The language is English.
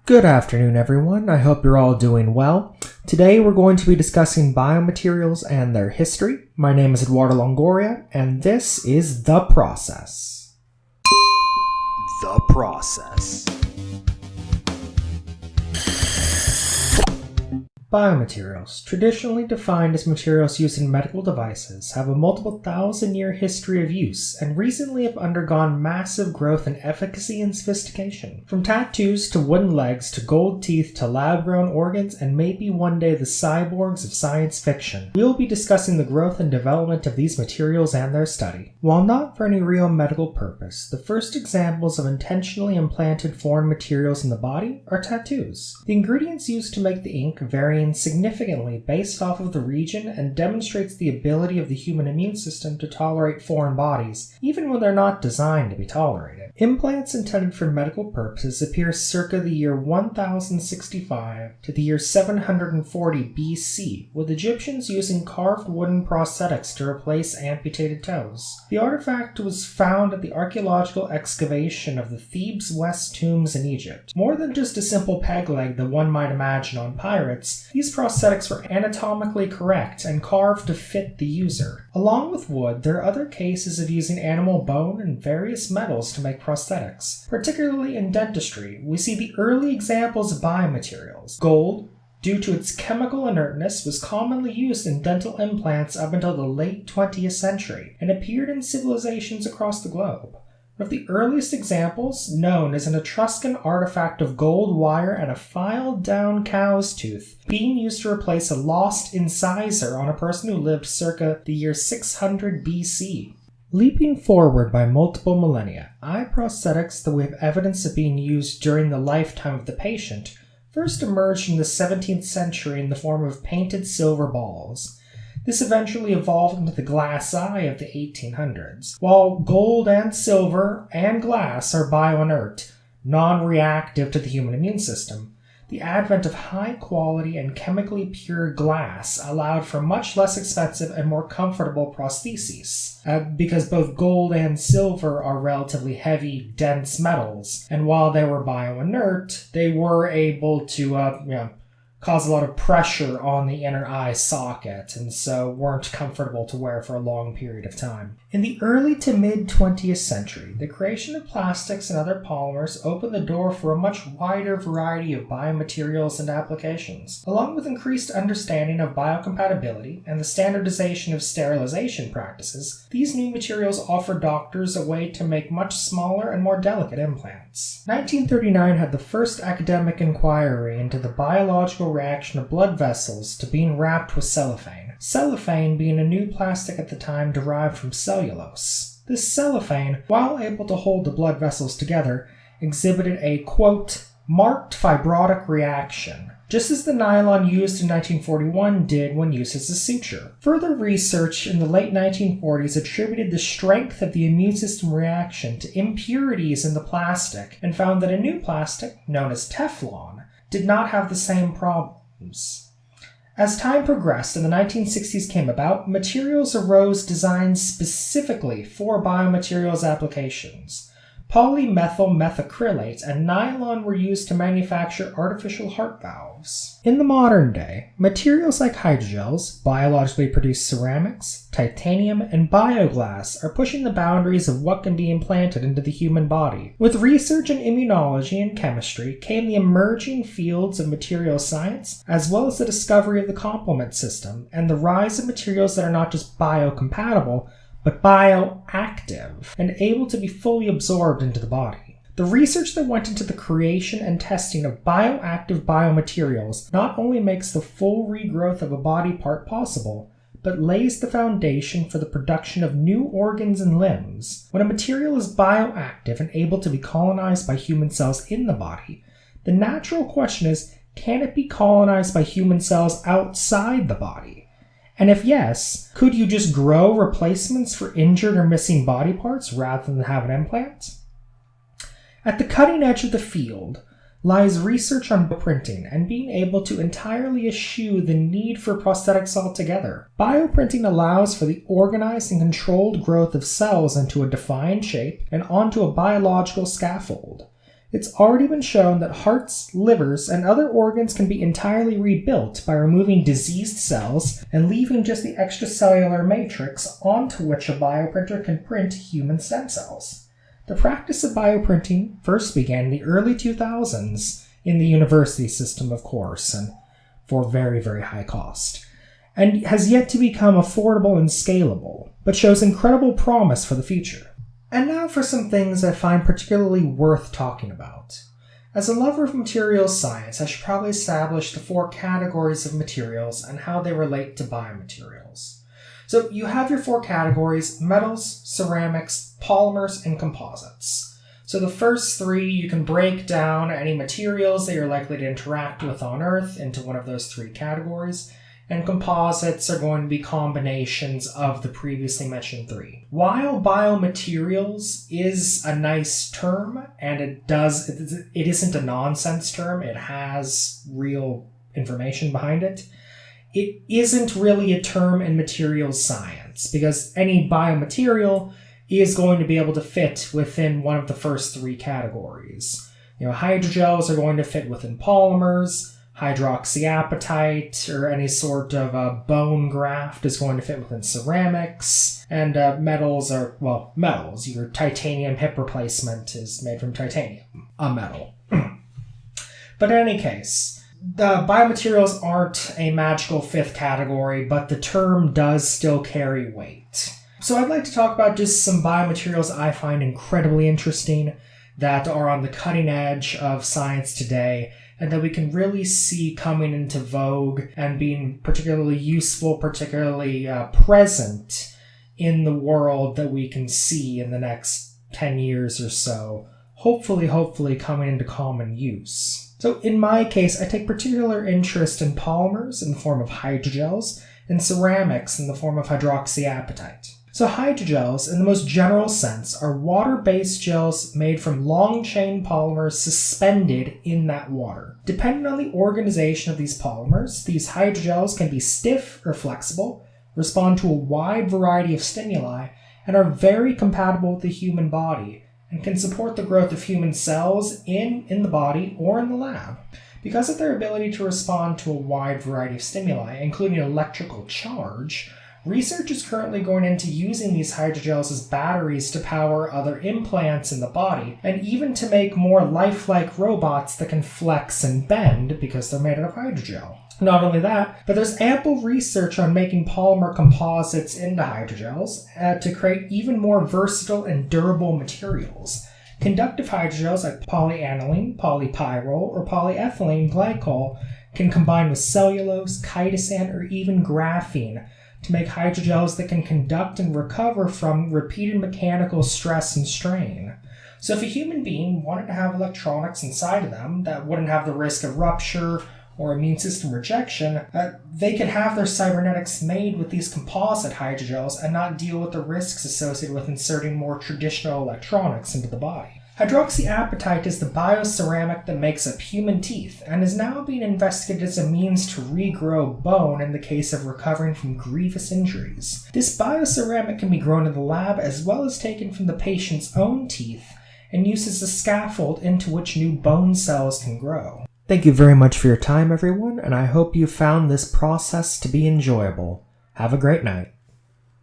Good afternoon, everyone. I hope you're all doing well. Today we're going to be discussing biomaterials and their history. My name is Eduardo Longoria, and this is The Process. The Process. Biomaterials, traditionally defined as materials used in medical devices, have a multiple thousand-year history of use and recently have undergone massive growth in efficacy and sophistication. From tattoos to wooden legs to gold teeth to lab-grown organs and maybe one day the cyborgs of science fiction, we'll be discussing the growth and development of these materials and their study. While not for any real medical purpose, the first examples of intentionally implanted foreign materials in the body are tattoos. The ingredients used to make the ink vary significantly based off of the region and demonstrates the ability of the human immune system to tolerate foreign bodies, even when they're not designed to be tolerated. Implants intended for medical purposes appear circa the year 1065 to the year 740 BC, with Egyptians using carved wooden prosthetics to replace amputated toes. The artifact was found at the archaeological excavation of the Thebes West tombs in Egypt. More than just a simple peg leg that one might imagine on pirates, these prosthetics were anatomically correct and carved to fit the user. Along with wood, there are other cases of using animal bone and various metals to make prosthetics. Particularly in dentistry, we see the early examples of biomaterials. Gold, due to its chemical inertness, was commonly used in dental implants up until the late 20th century and appeared in civilizations across the globe. One of the earliest examples, known as an Etruscan artifact of gold wire and a filed-down cow's tooth, being used to replace a lost incisor on a person who lived circa the year 600 BC. Leaping forward by multiple millennia, eye prosthetics that we have evidence of being used during the lifetime of the patient first emerged in the 17th century in the form of painted silver balls. This eventually evolved into the glass eye of the 1800s. While gold and silver and glass are bioinert, non-reactive to the human immune system, the advent of high-quality and chemically pure glass allowed for much less expensive and more comfortable prostheses, because both gold and silver are relatively heavy, dense metals, and while they were bioinert, they were able to cause a lot of pressure on the inner eye socket, and so weren't comfortable to wear for a long period of time. In the early to mid-20th century, the creation of plastics and other polymers opened the door for a much wider variety of biomaterials and applications. Along with increased understanding of biocompatibility and the standardization of sterilization practices, these new materials offer doctors a way to make much smaller and more delicate implants. 1939 had the first academic inquiry into the biological reaction of blood vessels to being wrapped with cellophane. Cellophane being a new plastic at the time derived from cellulose. This cellophane, while able to hold the blood vessels together, exhibited a, quote, marked fibrotic reaction, just as the nylon used in 1941 did when used as a suture. Further research in the late 1940s attributed the strength of the immune system reaction to impurities in the plastic and found that a new plastic, known as Teflon, did not have the same problems. As time progressed and the 1960s came about, materials arose designed specifically for biomaterials applications. Polymethyl methacrylate and nylon were used to manufacture artificial heart valves. In the modern day, materials like hydrogels, biologically produced ceramics, titanium, and bioglass are pushing the boundaries of what can be implanted into the human body. With research in immunology and chemistry came the emerging fields of material science, as well as the discovery of the complement system, and the rise of materials that are not just biocompatible, but bioactive, and able to be fully absorbed into the body. The research that went into the creation and testing of bioactive biomaterials not only makes the full regrowth of a body part possible, but lays the foundation for the production of new organs and limbs. When a material is bioactive and able to be colonized by human cells in the body, the natural question is, can it be colonized by human cells outside the body? And if yes, could you just grow replacements for injured or missing body parts rather than have an implant? At the cutting edge of the field lies research on bioprinting and being able to entirely eschew the need for prosthetics altogether. Bioprinting allows for the organized and controlled growth of cells into a defined shape and onto a biological scaffold. It's already been shown that hearts, livers, and other organs can be entirely rebuilt by removing diseased cells and leaving just the extracellular matrix onto which a bioprinter can print human stem cells. The practice of bioprinting first began in the early 2000s in the university system, of course, and for very, very high cost, and has yet to become affordable and scalable, but shows incredible promise for the future. And now for some things I find particularly worth talking about. As a lover of materials science, I should probably establish the 4 categories of materials and how they relate to biomaterials. So you have your 4 categories: metals, ceramics, polymers, and composites. So the first 3, you can break down any materials that you're likely to interact with on Earth into one of those 3 categories, and composites are going to be combinations of the previously mentioned 3. While biomaterials is a nice term, and it isn't a nonsense term, it has real information behind it, it isn't really a term in materials science, because any biomaterial is going to be able to fit within one of the first 3 categories. Hydrogels are going to fit within polymers, hydroxyapatite or any sort of bone graft is going to fit within ceramics, and metals are, metals. Your titanium hip replacement is made from titanium, a metal. But in any case, the biomaterials aren't a magical 5th category, but the term does still carry weight. So I'd like to talk about just some biomaterials I find incredibly interesting that are on the cutting edge of science today, and that we can really see coming into vogue and being particularly useful, particularly present in the world that we can see in the next 10 years or so, hopefully coming into common use. So in my case, I take particular interest in polymers in the form of hydrogels and ceramics in the form of hydroxyapatite. So hydrogels, in the most general sense, are water-based gels made from long-chain polymers suspended in that water. Depending on the organization of these polymers, these hydrogels can be stiff or flexible, respond to a wide variety of stimuli, and are very compatible with the human body, and can support the growth of human cells in the body or in the lab. Because of their ability to respond to a wide variety of stimuli, including electrical charge, research is currently going into using these hydrogels as batteries to power other implants in the body, and even to make more lifelike robots that can flex and bend because they're made out of hydrogel. Not only that, but there's ample research on making polymer composites into hydrogels to create even more versatile and durable materials. Conductive hydrogels like polyaniline, polypyrrole, or polyethylene glycol can combine with cellulose, chitosan, or even graphene to make hydrogels that can conduct and recover from repeated mechanical stress and strain. So if a human being wanted to have electronics inside of them that wouldn't have the risk of rupture or immune system rejection, they could have their cybernetics made with these composite hydrogels and not deal with the risks associated with inserting more traditional electronics into the body. Hydroxyapatite is the bioceramic that makes up human teeth and is now being investigated as a means to regrow bone in the case of recovering from grievous injuries. This bioceramic can be grown in the lab as well as taken from the patient's own teeth and used as a scaffold into which new bone cells can grow. Thank you very much for your time, everyone, and I hope you found this process to be enjoyable. Have a great night.